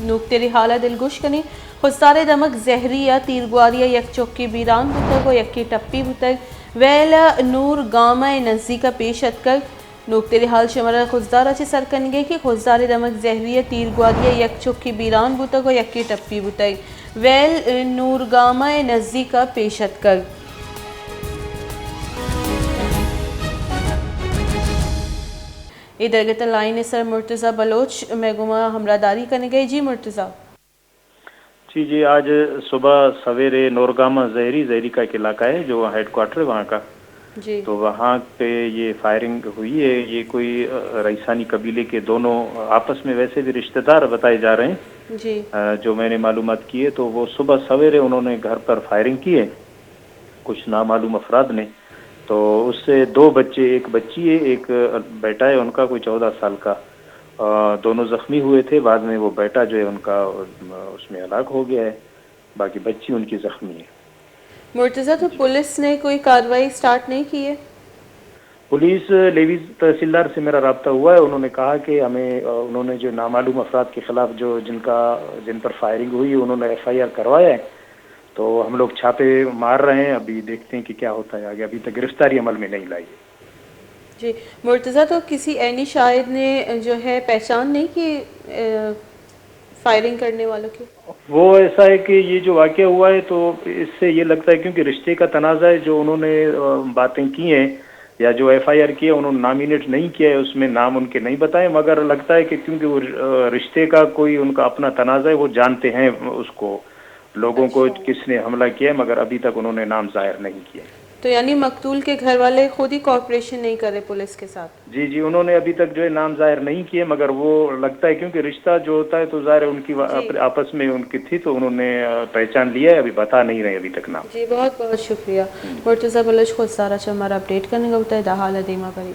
نوکتری حالہ دلگوش کنی خستار دمک زہری یا تیرگواری یک چوکی بیران بتگ و یکی ٹپی بتگ ویل نور گامہ نزدیک پیش اتکگ نوکتری حال شمرہ خزدارہ چی سرکنگے کی خزدار دمک زہری یا تیرگواری یک چوکی بیران بتگ و یکی ٹپی بتگ ویل نور گامہ نزدیک پیش اتکگ ادھر لائن سر مرتضی بلوچ میگما ہمراہ داری کرنے گئی جی مرتضی جی آج صبح سویرے نورگامہ زہری کا ایک علاقہ ہے جو ہیڈ کوارٹر ہے وہاں کا جی تو وہاں پہ یہ فائرنگ ہوئی ہے. یہ کوئی رئیسانی قبیلے کے دونوں آپس میں ویسے بھی رشتہ دار بتائے جا رہے ہیں جی جو میں نے معلومات کی ہے. تو وہ صبح سویرے انہوں نے گھر پر فائرنگ کی ہے کچھ نامعلوم افراد نے. تو اس سے دو بچے ایک بچی ہے ایک بیٹا ہے ان کا کوئی 14 سال کا دونوں زخمی ہوئے تھے. بعد میں وہ بیٹا جو ہے ان کا اس میں ہلاک ہو گیا ہے. باقی بچی ان کی زخمی ہے. مرتضی تو پولیس نے کوئی کارروائی سٹارٹ نہیں کی ہے؟ پولیس لیویز تحصیلدار سے میرا رابطہ ہوا ہے. انہوں نے کہا کہ ہمیں انہوں نے جو نامعلوم افراد کے خلاف جن پر فائرنگ ہوئی انہوں نے FIR کروایا ہے. تو ہم لوگ چھاپے مار رہے ہیں. ابھی دیکھتے ہیں کہ کیا ہوتا ہے آگے. ابھی تک گرفتاری عمل میں نہیں لائی ہے. جی مرتضی تو کسی عینی شاہد نے جو ہے پہچان نہیں کی فائرنگ کرنے والوں کی؟ وہ ایسا ہے کہ یہ جو واقعہ ہوا ہے تو اس سے یہ لگتا ہے کیونکہ رشتے کا تنازع ہے جو انہوں نے باتیں کی ہیں یا جو FIR کیا انہوں نے نامینیٹ نہیں کیا ہے اس میں نام ان کے نہیں بتائے. مگر لگتا ہے کہ کیونکہ وہ رشتے کا کوئی ان کا اپنا تنازع ہے وہ جانتے ہیں اس کو لوگوں کو اچھا کس نے حملہ کیا ہے مگر ابھی تک انہوں نے نام ظاہر نہیں کیا. تو یعنی مقتول کے گھر والے خود ہی کوآپریشن نہیں کر رہے پولیس کے ساتھ؟ جی انہوں نے ابھی تک جو ہے نام ظاہر نہیں کیے مگر وہ لگتا ہے کیونکہ رشتہ جو ہوتا ہے تو ظاہر ہے ان کی جی آپس میں ان کی تھی تو انہوں نے پہچان لیا ہے. ابھی بتا نہیں رہے ابھی تک نام. جی بہت بہت شکریہ مرتضی بلوچ خود سارا ہمارا اپڈیٹ کرنے کا بتایا دا حال دیما کری.